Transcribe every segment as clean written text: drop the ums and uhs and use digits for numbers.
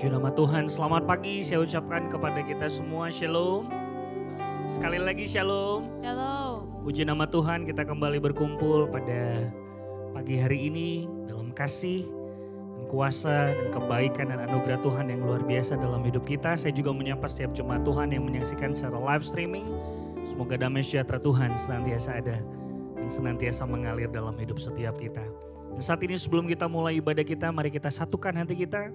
Puji nama Tuhan, selamat pagi saya ucapkan kepada kita semua, Shalom. Sekali lagi Shalom. Shalom. Puji nama Tuhan, kita kembali berkumpul pada pagi hari ini dalam kasih dan kuasa dan kebaikan dan anugerah Tuhan yang luar biasa dalam hidup kita. Saya juga menyapa setiap jemaat Tuhan yang menyaksikan secara live streaming. Semoga damai sejahtera Tuhan senantiasa ada dan senantiasa mengalir dalam hidup setiap kita. Dan saat ini sebelum kita mulai ibadah kita, mari kita satukan hati kita.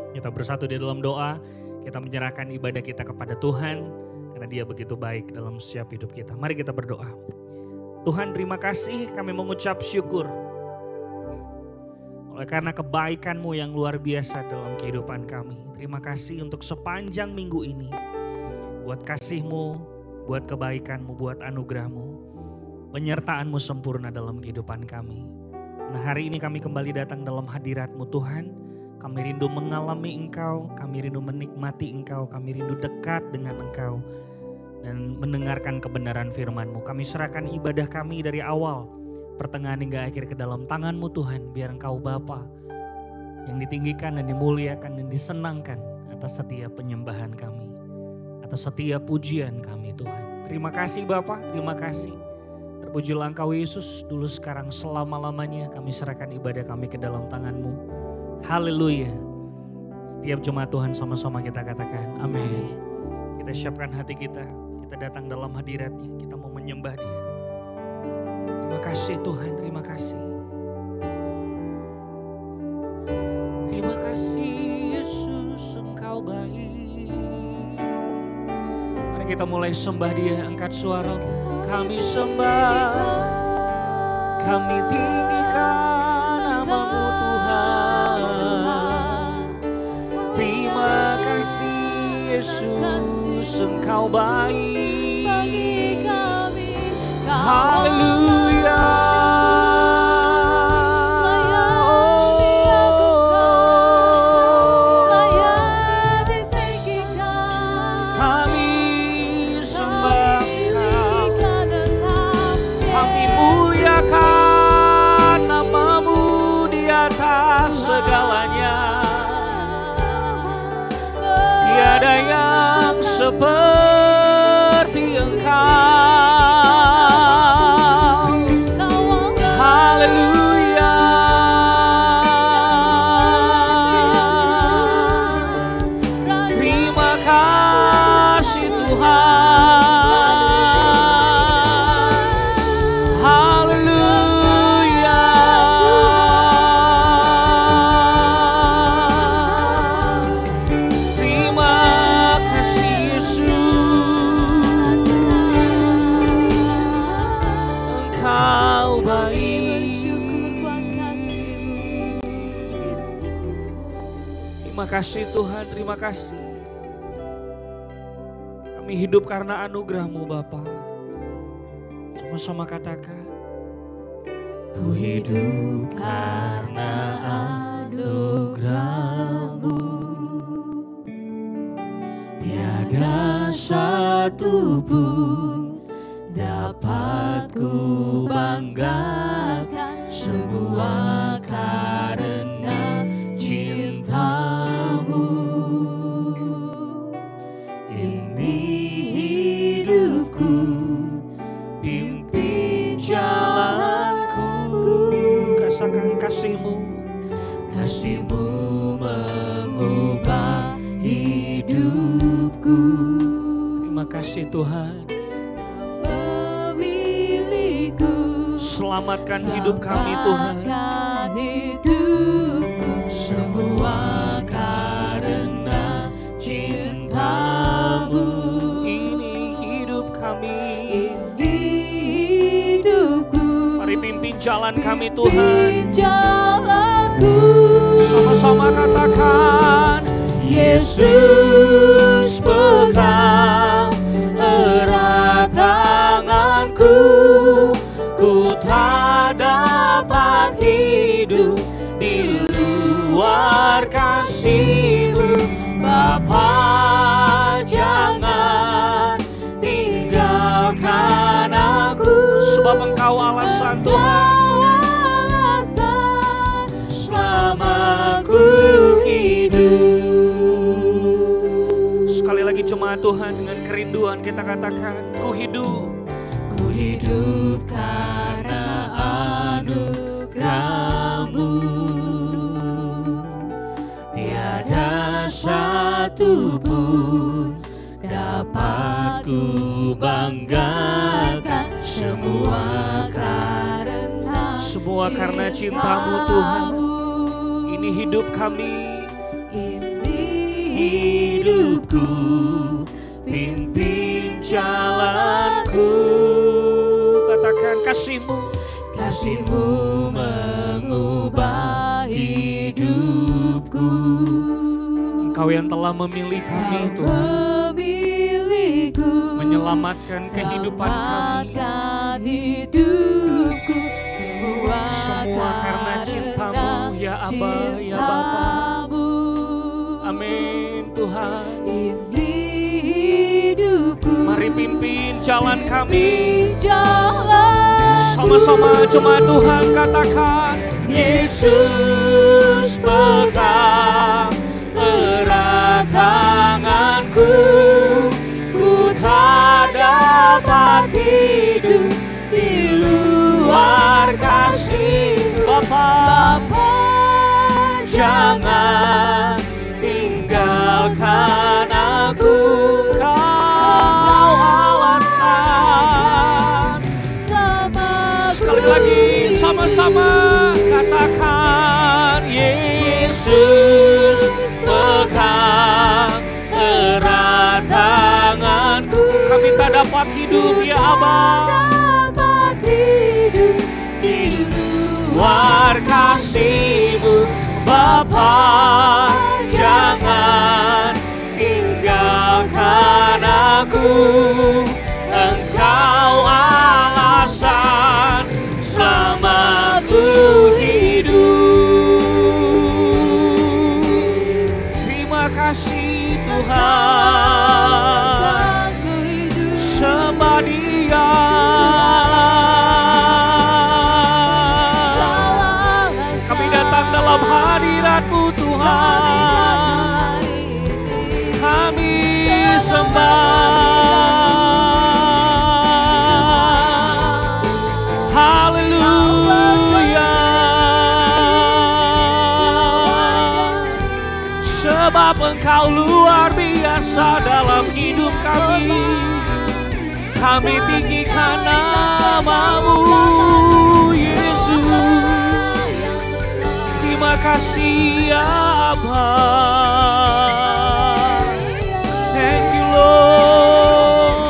Kita bersatu di dalam doa, kita menyerahkan ibadah kita kepada Tuhan karena Dia begitu baik dalam setiap hidup kita. Mari kita berdoa. Tuhan, terima kasih, kami mengucap syukur oleh karena kebaikan-Mu yang luar biasa dalam kehidupan kami. Terima kasih untuk sepanjang minggu ini, buat kasih-Mu, buat kebaikan-Mu, buat anugerah-Mu, penyertaan-Mu sempurna dalam kehidupan kami. Nah, hari ini kami kembali datang dalam hadirat-Mu Tuhan. Kami rindu mengalami Engkau, kami rindu menikmati Engkau, kami rindu dekat dengan Engkau dan mendengarkan kebenaran firman-Mu. Kami serahkan ibadah kami dari awal, pertengahan hingga akhir ke dalam tangan-Mu Tuhan. Biar Engkau Bapa yang ditinggikan dan dimuliakan dan disenangkan atas setiap penyembahan kami, atas setiap pujian kami Tuhan. Terima kasih Bapa, terima kasih. Terpujilah Engkau Yesus, dulu sekarang selama-lamanya kami serahkan ibadah kami ke dalam tangan-Mu. Haleluya. Setiap jemaat Tuhan sama-sama kita katakan amin. Kita siapkan hati kita datang dalam hadirat-Nya, kita mau menyembah Dia. Terima kasih Tuhan, terima kasih. Terima kasih Yesus, Engkau baik. Mari kita mulai sembah Dia, angkat suaramu. Kami sembah, kami tinggikan nama-Mu Tuhan. Terima kasih Yesus, Engkau baik bagi kami. Haleluya. Kami sembah Kau, kami muliakan nama-Mu di atas segalanya. Tiada yang seperti Engkau. Haleluya. Terima kasih Tuhan. Haleluya. Terima kasih Tuhan, terima kasih. Kami hidup karena anugerah-Mu Bapa. Sama-sama katakan. Ku hidup karena anugerah-Mu. Tiada satu pun dapat ku banggakan, semua karena cinta-Mu. Ini hidupku, pimpin jalanku. Rasakan kasih-Mu, kasih-Mu mengubah hidupku. Terima kasih Tuhan. Selamatkan hidup kami Tuhan. Semua karena cinta-Mu. Ini hidup kami. Ini hidupku. Mari pimpin jalan kami Tuhan. Sama-sama katakan. Yesus pegang erat tanganku. Ku tak dapat hidup di luar kasih-Mu. Bapa, jangan tinggalkan aku. Sebab Engkau alasan Tuhan. Selama ku hidup. jemaat Tuhan dengan kerinduan kita katakan, ku hidup. Ku hidup karena anugerah-Mu. Tiada satu pun dapat ku banggakan, semua karena cinta-Mu Tuhan. Ini hidup kami, ini hidupku, pimpin jalanku. Katakan kasih-Mu, kasih-Mu mengubah hidupku. Engkau yang telah memilih kami Tuhan, menyelamatkan kehidupan kami. Hidupku, semua karena cinta-Mu ya Aba, ya Bapa. Amin Tuhan. Ini hidupku, mari pimpin jalan kami. Jalan sama-sama jemaat Tuhan katakan, Yesus pegang erat tanganku, ku tak dapat hidup di luar kasih Bapa. Jangan tinggalkan aku, Kau alasan. Sekali lagi sama-sama katakan, Yesus pegang erat tanganku. Kami tak dapat hidup ya Aba, di luar kasih-Mu Bapa. Jangan tinggalkan aku, Engkau alasan selamatku hidup. Terima kasih Tuhan, sembah Dia. Kami datang dalam hadirat-Mu Tuhan, kami sembah. Haleluya. Sebab Engkau luar biasa dalam hidup kami. Kami tinggikan nama-Mu Yesus. Terima kasih ya Aba. Thank you Lord.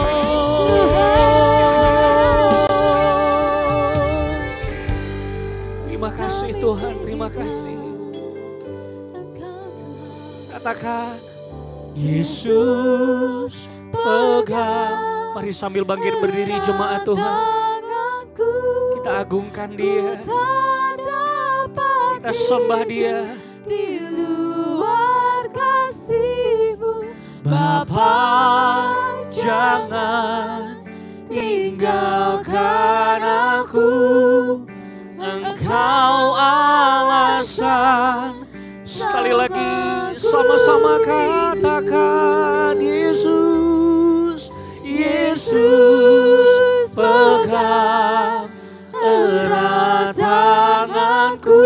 Terima kasih Tuhan, terima kasih. Katakan, Yesus pegang. Mari sambil bangkit berdiri jemaat Tuhan, kita agungkan Dia, kita sembah Dia. Di luar kasih-Mu Bapa, jangan tinggalkan aku, Engkau alasan. Sekali lagi sama-sama katakan, Yesus, Yesus pegang erat tanganku.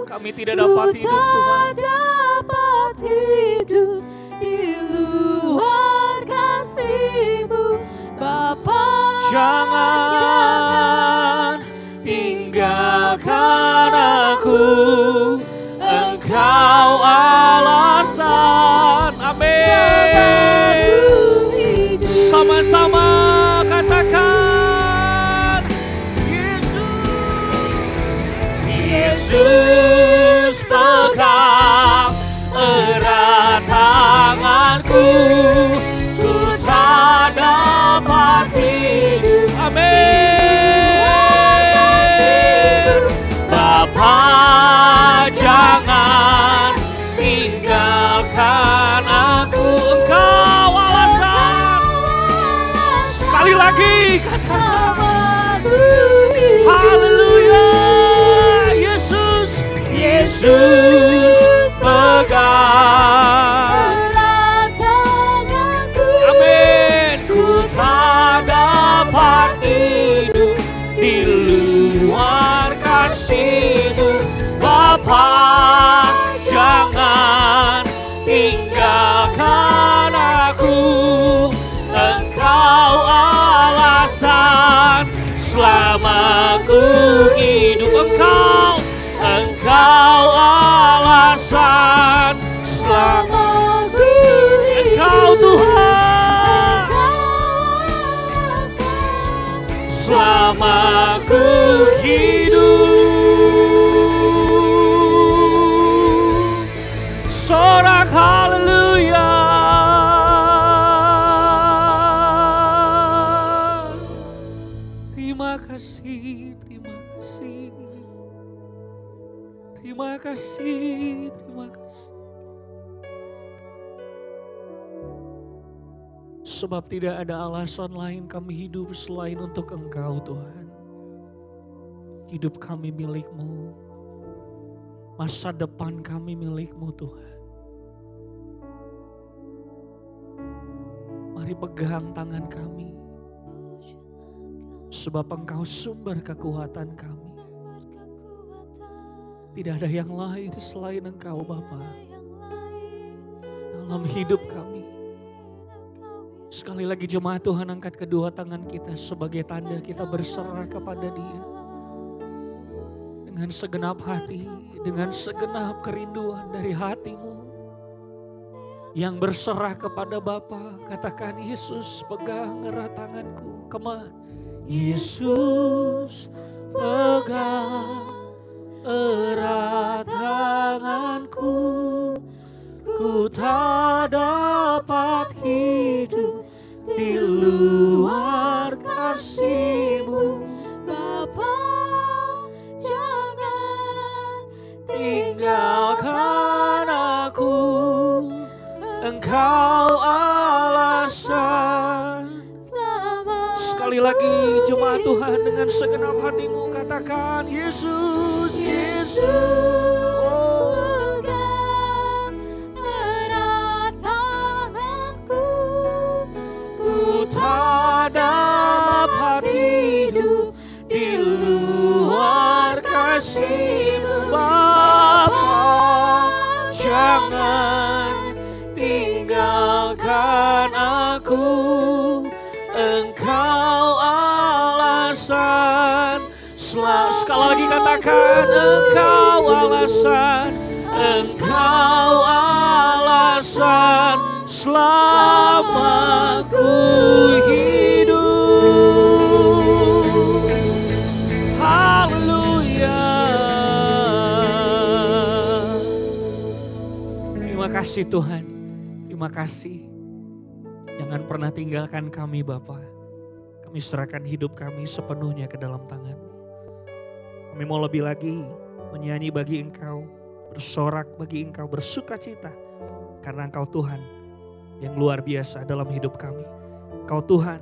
Kami tidak dapat hidup Tuhan, dapat hidup di luar kasih-Mu Bapa. Jangan tinggalkan aku, Engkau alasan. Amin. Sama-sama katakan, Yesus pegang erat tanganku, ku tak dapat hidup. Amin. Bapa, jangan tinggalkan aku, Engkau alasan. Sekali lagi katakan, haleluya. Yesus pegang selama ku hidup. Engkau alasan selama ku hidup. Engkau Tuhan, selama ku hidup. Sorak haleluya. Terima kasih, terima kasih. Terima kasih, terima kasih. Sebab tidak ada alasan lain kami hidup selain untuk Engkau Tuhan. Hidup kami milik-Mu. Masa depan kami milik-Mu Tuhan. Mari pegang tangan kami. Sebab Engkau sumber kekuatan kami. Tidak ada yang lain selain Engkau Bapa dalam hidup kami. Sekali lagi jemaat Tuhan, angkat kedua tangan kita sebagai tanda kita berserah kepada Dia. Dengan segenap hati, dengan segenap kerinduan dari hatimu. Yang berserah kepada Bapa, katakan Yesus pegang erat tanganku. Come on. Yesus pegang erat tanganku, ku tak dapat hidup di luar kasih-Mu. Bapa, jangan tinggalkan aku, Engkau alasan. Sekali lagi jemaat Tuhan, dengan segenap hatimu katakan Yesus, Yesus. pegang erat tanganku, Ku tak dapat hidup di luar kasih-Mu. Bapa, jangan tinggalkan aku, Engkau alasan. Sekali lagi katakan Engkau alasan, Engkau alasan selama ku hidup. Haleluya. Terima kasih Tuhan, terima kasih. Jangan pernah tinggalkan kami Bapa. Kami serahkan hidup kami sepenuhnya ke dalam tangan-Mu. Kami mau lebih lagi menyanyi bagi Engkau, bersorak bagi Engkau, bersuka cita. Karena Engkau Tuhan yang luar biasa dalam hidup kami. Engkau Tuhan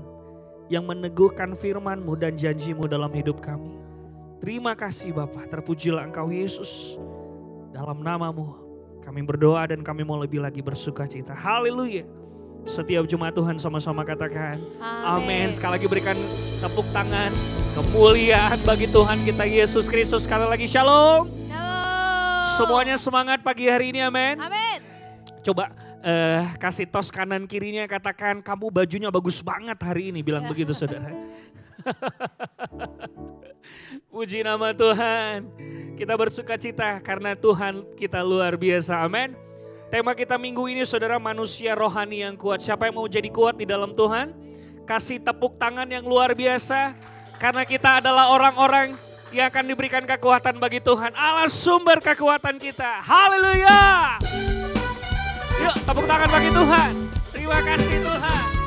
yang meneguhkan firman-Mu dan janji-Mu dalam hidup kami. Terima kasih Bapa, terpujilah Engkau Yesus. Dalam nama-Mu kami berdoa dan kami mau lebih lagi bersuka cita. Haleluya. Setiap jemaat Tuhan sama-sama katakan amin. Sekali lagi berikan tepuk tangan kemuliaan bagi Tuhan kita Yesus Kristus. Sekali lagi shalom. Shalom. Semuanya semangat pagi hari ini, amin. Amin. Coba kasih tos kanan kirinya, katakan kamu bajunya bagus banget hari ini. Bilang begitu saudara. Puji nama Tuhan. Kita bersuka cita karena Tuhan kita luar biasa, amin. Tema kita minggu ini saudara, manusia rohani yang kuat. Siapa yang mau jadi kuat di dalam Tuhan? Kasih tepuk tangan yang luar biasa. Karena kita adalah orang-orang yang akan diberikan kekuatan bagi Tuhan. Allah sumber kekuatan kita. Haleluya. Yuk tepuk tangan bagi Tuhan. Terima kasih Tuhan.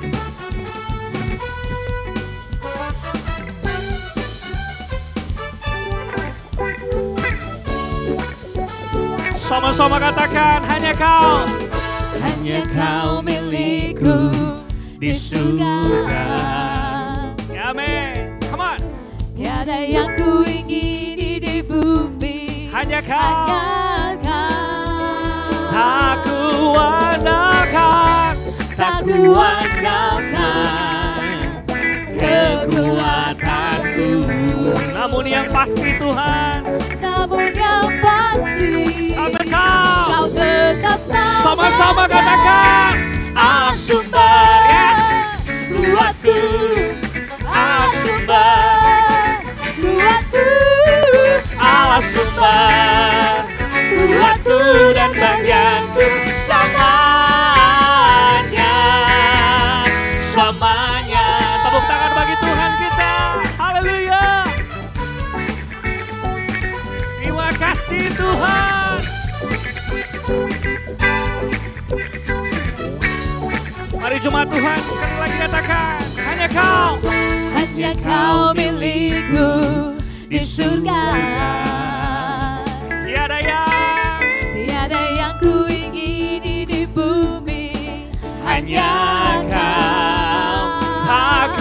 Sama-sama katakan hanya Kau milikku di surga. Amin. Come on. Tiada yang ku ingini di bumi, Hanya Kau. Tak kuandalkan kekuatanku. Namun yang pasti Tuhan, amin Kau tetap sama-sama katakan Allah sumber, yes, kuatku, Allah sumber, jemaat Tuhan, sekali lagi katakan, hanya Kau. Hanya Kau milikku di surga. Tiada yang ku ingini di bumi. Hanya Kau. tak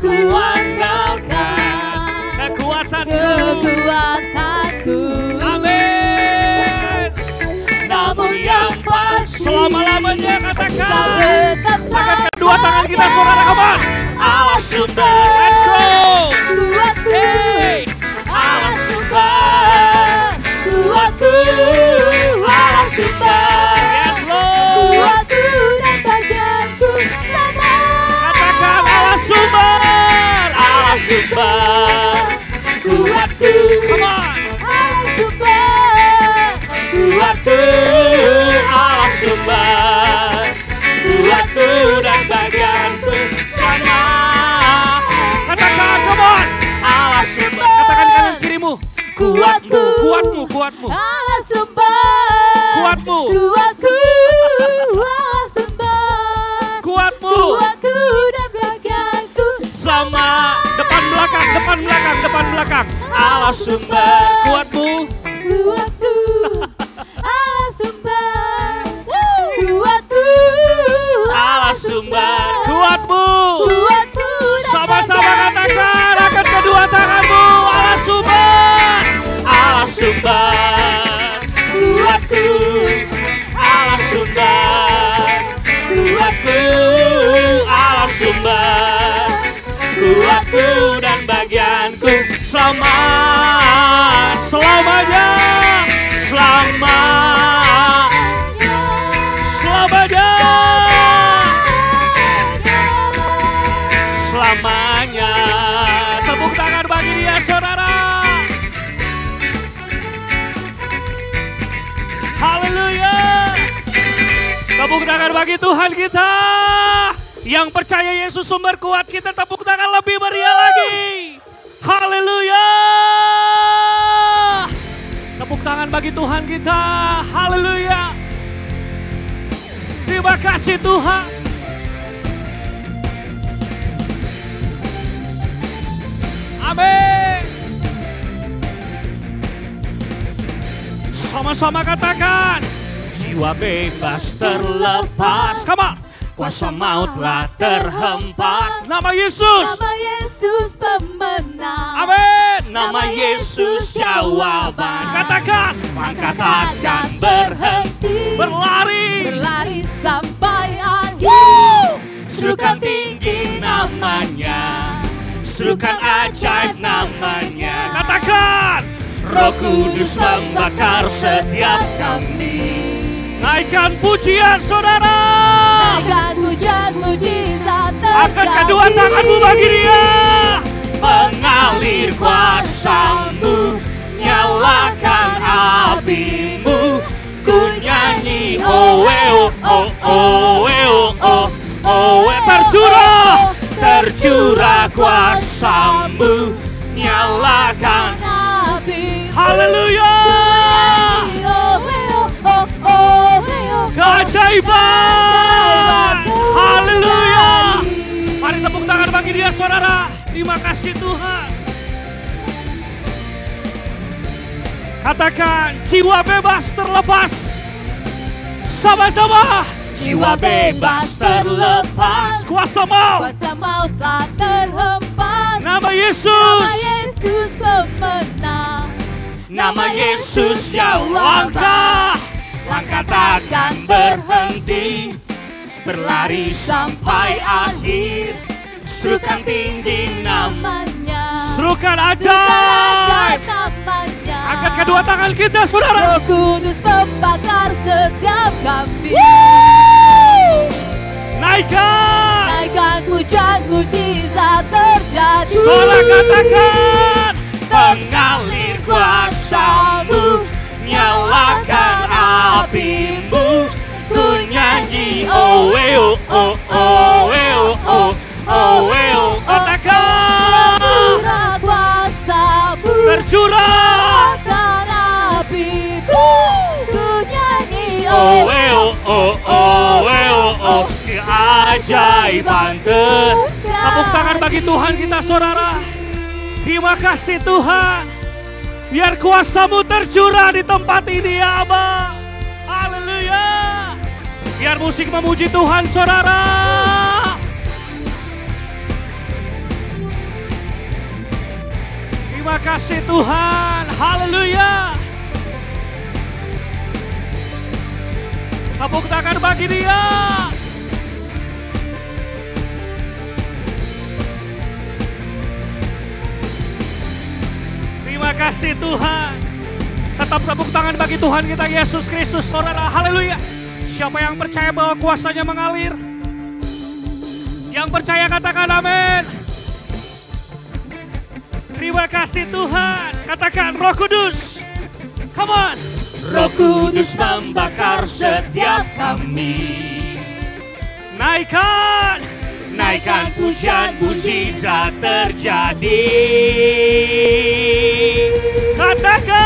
ku andalkan, kekuatanku. Amin. Namun yang pasti Selama-lamanya Kau katakan. tetap Angkat kedua tangan kita, saudara, come on. Allah sumber. Let's go. Kuatku. Hey. Allah sumber. Kuatku. Allah sumber. Yes, Lord. Kuatku dan bagianku sama. Katakan Allah sumber. Allah sumber. Kuatku. Come on. Allah sumber. Kuatku. Allah sumber. Kuatku dan bagianku sama. Katakan, come on. Allah sumber. Katakan kanan kirimu. Kuatku. Kuatmu. Allah sumber. Kuatmu. Kuatku. Allah sumber. Kuatmu. Kuatku dan bagianku Sama. Depan belakang. Allah sumber. Kuatmu. Kuatku. Allah sumber. Kuatku. Allah sumber. Kuatmu. Kuatku dan Sama-sama bagianku katakan, angkat kedua tanganmu. Allah sumber. Allah sumber. Kuatku. Allah sumber. Kuatku. Allah sumber. Kuatku dan bagianku selamanya. Selamanya. Tepuk tangan bagi dia, saudara. Haleluya. Tepuk tangan bagi Tuhan kita. Yang percaya Yesus sumber kuat, kita tepuk tangan lebih meriah lagi. Haleluya. Tepuk tangan bagi Tuhan kita. Haleluya. Terima kasih Tuhan. Amin. Sama-sama katakan, jiwa bebas terlepas. Come on. Kuasa maut telah terhempas. Nama Yesus. Nama Yesus pemenang. Amin. Nama Yesus jawaban. Katakan, langkah takkan berhenti. Berlari Sampai akhir. Serukan tinggi namanya. Serukan ajaib namanya. Katakan, Roh Kudus membakar setiap kami. Naikkan pujian saudara. Naikkan pujian mujizat terjadi. Angkat kedua tanganmu bagi dia. Mengalir kuasamu, nyalakan apimu. Ku nyanyi tercurah kuasamu, nyalakan api. haleluya. Keajaiban. Haleluya. Mari tepuk tangan bagi dia saudara. Terima kasih Tuhan. Katakan, jiwa bebas terlepas. Sama-sama. Jiwa bebas terlepas. Kuasa maut Telah terhempas. Nama Nama Yesus. Yesus pemenang. Nama Yesus jauh langkah takkan berhenti, berlari sampai akhir. Serukan tinggi Namanya. serukan Ajaib ajaib. namanya. Angkat kedua tangan kita saudara. Roh Kudus membakar setiap kami. Naikkan pujian mujizat terjadi. Saudara katakan, mengalir kuasamu, nyalakan apimu. Ku nyanyi katakan, Tercurah kuasamu. tercurah Akan apimu. Ku nyanyi keajaiban. Tepuk tangan bagi Tuhan kita saudara. Terima kasih Tuhan. Biar kuasa-Mu tercurah di tempat ini ya Aba. Haleluya. Biar musik memuji Tuhan saudara. Terima kasih Tuhan. Haleluya. Tepuk tangan bagi Dia. Terima kasih Tuhan. Tetap tepuk tangan bagi Tuhan kita Yesus Kristus saudara. Haleluya. Siapa yang percaya bahwa kuasanya mengalir? Yang percaya katakan amin. Terima kasih Tuhan. Katakan Roh Kudus. Come on. Roh Kudus membakar setiap kami. Naikkan. Naikkan pujian mujizat terjadi. Katakan.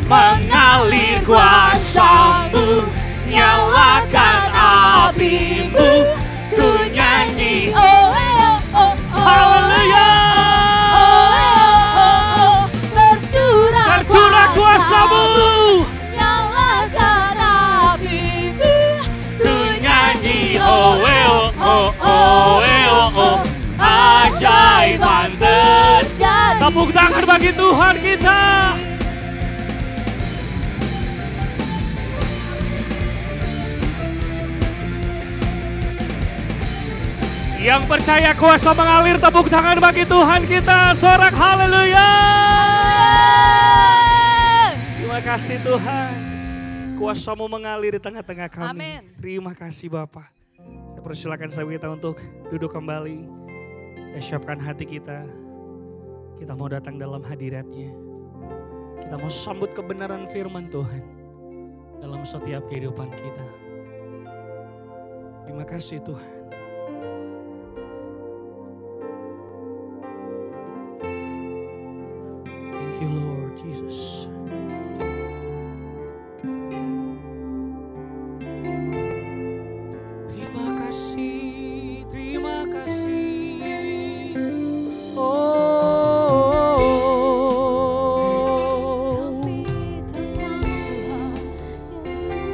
Mengalir kuasa-Mu, nyalakan api-Mu, ku nyanyi oh oh oh oh. Haleluya. Tercurah kuasa-Mu, nyalakan api-Mu, ku nyanyi oh oh oh oh oh oh. Ajaiban terjadi. Tepuk tangan bagi Tuhan kita. Yang percaya kuasa mengalir, tepuk tangan bagi Tuhan kita. Sorak haleluya. Terima kasih Tuhan. Kuasa-Mu mengalir di tengah-tengah kami. Amin. Terima kasih Bapak. Saya persilakan sahabat kita untuk duduk kembali. Ya, siapkan hati kita. Kita mau datang dalam hadirat-Nya. Kita mau sambut kebenaran firman Tuhan dalam setiap kehidupan kita. Terima kasih Tuhan. Thank you Lord Jesus. Terima kasih, terima kasih. Oh,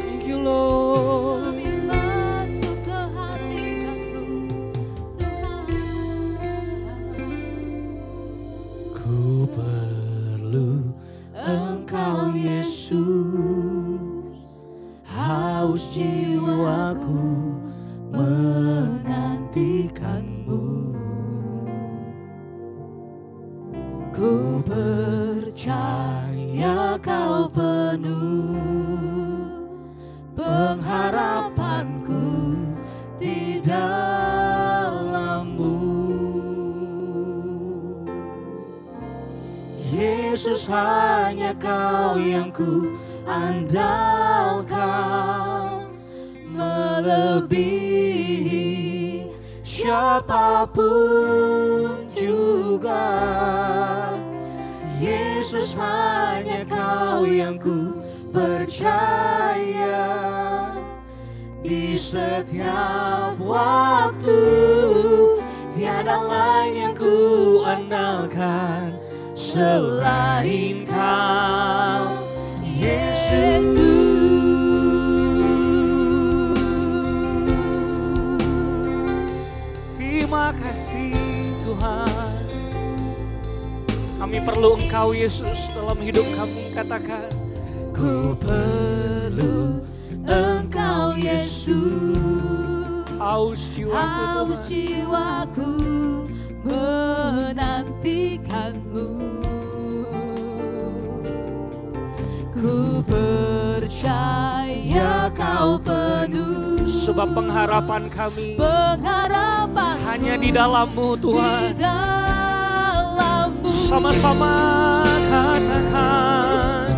thank you Lord. masuk ke hati aku, Tuhan. Ku perlu Engkau Yesus, haus jiwaku menantikan-Mu. Ku percaya Kau penuh pengharapanku di dalam-Mu. Yesus, hanya Kau yang ku andalkan, melebihi siapapun juga. Yesus, hanya Kau yang ku percaya di setiap waktu. Tiada lain yang ku andalkan selain Kau, Yesus. Terima kasih Tuhan. Kami perlu Engkau Yesus dalam hidup kami. Katakan, ku perlu Engkau Yesus, haus jiwaku Tuhan, jiwaku menantikan-Mu. Ku percaya Kau penuh, sebab pengharapan kami hanya di di dalam-Mu Tuhan. dalam-Mu. Sama-sama katakan,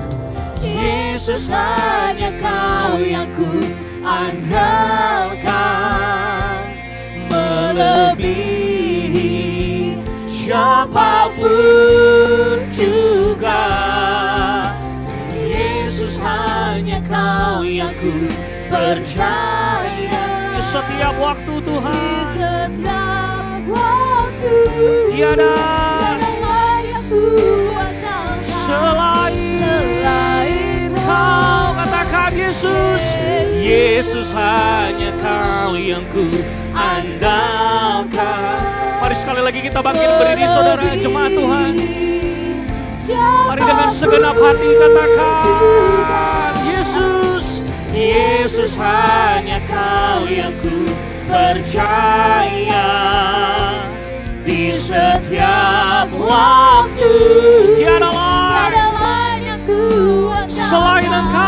Yesus, hanya Kau yang ku andalkan, melebihi siapapun juga. Yesus, hanya Kau yang ku percaya setiap waktu Tuhan. Di setiap waktu Tiada layak ku andalkan selain Kau. Katakan Yesus. Yesus hanya Kau yang ku andalkan. Mari sekali lagi kita bangkit berdiri saudara jemaat Tuhan. Mari dengan segenap hati katakan Yesus. Yesus hanya Kau yang ku percaya. Di setiap waktu tiada lain yang ku andalkan selain Engkau.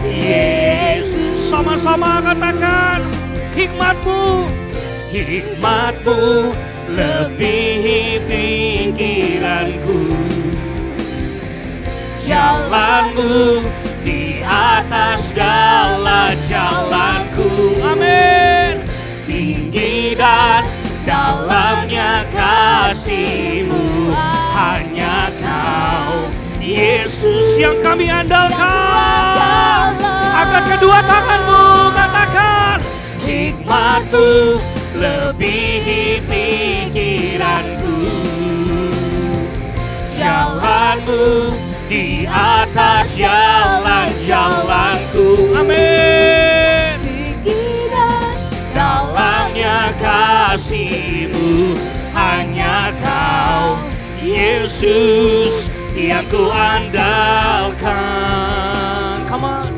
Yesus. Sama-sama katakan hikmat-Mu. Hikmat-Mu lebihi pikiranku. Jalan-Mu di atas segala jalanku. Amin. Tinggi dan dalamnya kasih-Mu, hanya Kau Yesus yang kami andalkan. Angkat kedua tangan-Mu, katakan hikmat-Mu lebihi pikiranku. Jalan-Mu di atas jalan-jalanku. Amin. Tinggi dan dalamnya kasih-Mu, hanya Kau Yesus yang ku andalkan. Come on.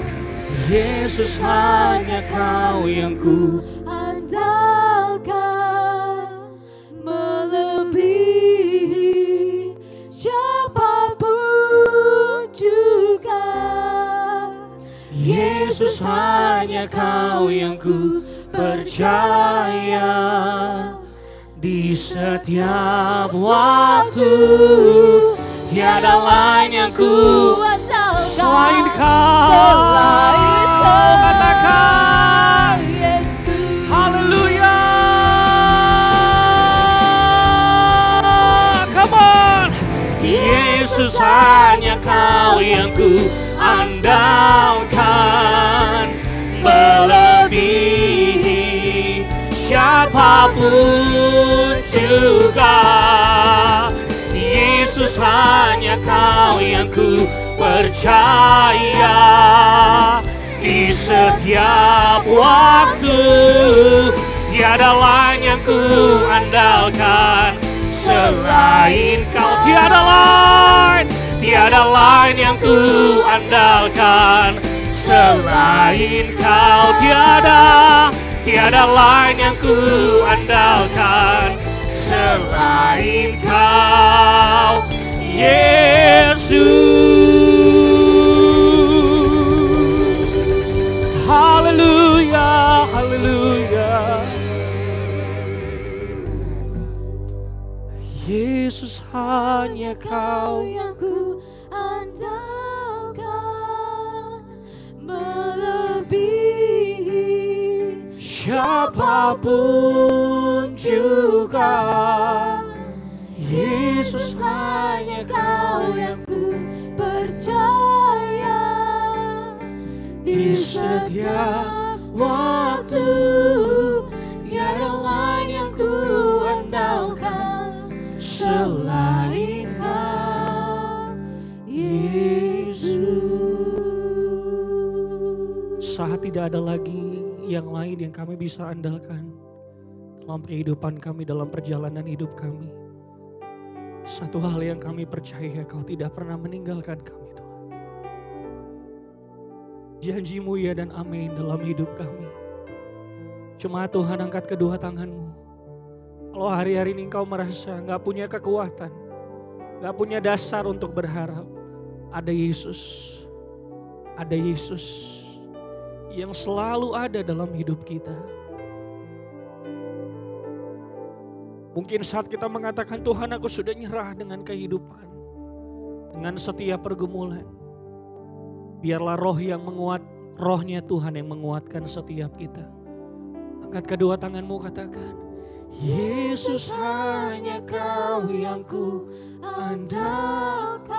Yesus hanya Kau yang ku andalkan, melebihi siapapun juga. Yesus hanya Kau yang ku percaya. Di setiap waktu tiada lain yang ku andalkan selain Kau. Katakan Yesus. haleluya. Come on. Yesus hanya Kau yang ku andalkan, melebihi siapapun juga. Yesus hanya Kau yang ku percaya. Di setiap waktu tiada lain yang ku andalkan selain Kau. Tiada lain yang ku andalkan selain Kau. Tiada lain yang ku andalkan selain Kau Yesus. Haleluya, haleluya. Yesus hanya Kau yang ku andalkan, melebihi siapapun juga. Yesus hanya Kau yang ku percaya. Di setiap waktu tiada lain yang ku andalkan selain Kau Yesus. Saat tidak ada lagi yang lain yang kami bisa andalkan dalam kehidupan kami, dalam perjalanan hidup kami. Satu hal yang kami percaya, Kau tidak pernah meninggalkan kami Tuhan. Janji-Mu ya dan amin dalam hidup kami. Cuma Tuhan angkat kedua tangan-Mu. Kalau hari-hari ini Engkau merasa gak punya kekuatan, gak punya dasar untuk berharap, ada Yesus. Ada Yesus yang selalu ada dalam hidup kita. Mungkin saat kita mengatakan, Tuhan aku sudah nyerah dengan kehidupan, dengan setiap pergumulan. Biarlah rohnya Tuhan yang menguatkan setiap kita. Angkat kedua tanganmu, katakan, Yesus hanya Kau yang ku andalkan.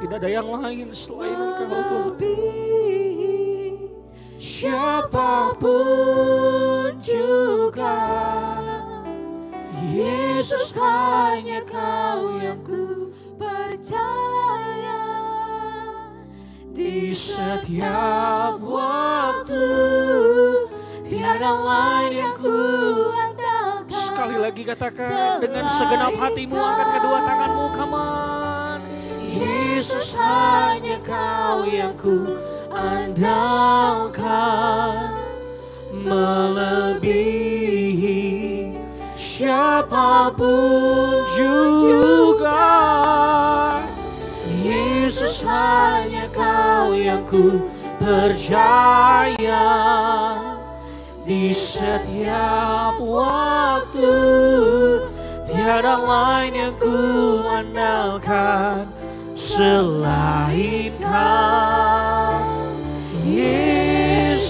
Tidak ada yang lain selain Engkau Tuhan. siapapun juga. Yesus, hanya Kau yang ku percaya. Di setiap waktu tiada lain yang ku andalkan. Sekali lagi katakan dengan segenap hatimu, angkat kedua tanganmu, come on. Yesus, hanya Kau yang ku andalkan, melebihi siapapun juga. Yesus, hanya Kau yang ku percaya. Di setiap waktu tiada lain yang ku andalkan selain Kau, Yesus.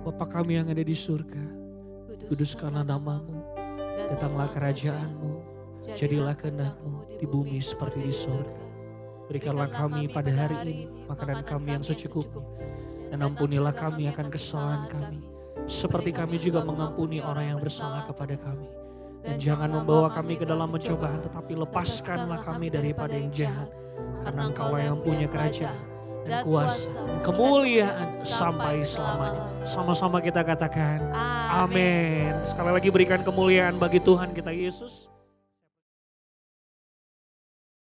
Bapa kami yang ada di surga, kuduskanlah namamu, datanglah kerajaanmu, jadilah kehendak-Mu di bumi seperti di surga. Berikanlah kami pada hari ini makanan kami yang secukupnya, dan ampunilah kami akan kesalahan kami, seperti kami juga mengampuni orang yang bersalah kepada kami. Dan jangan membawa kami ke dalam pencobaan, tetapi lepaskanlah kami daripada yang jahat. Karena Engkaulah yang punya kerajaan dan kuasa dan kemuliaan sampai selamanya. Sama-sama kita katakan amin. Sekali lagi berikan kemuliaan bagi Tuhan kita Yesus.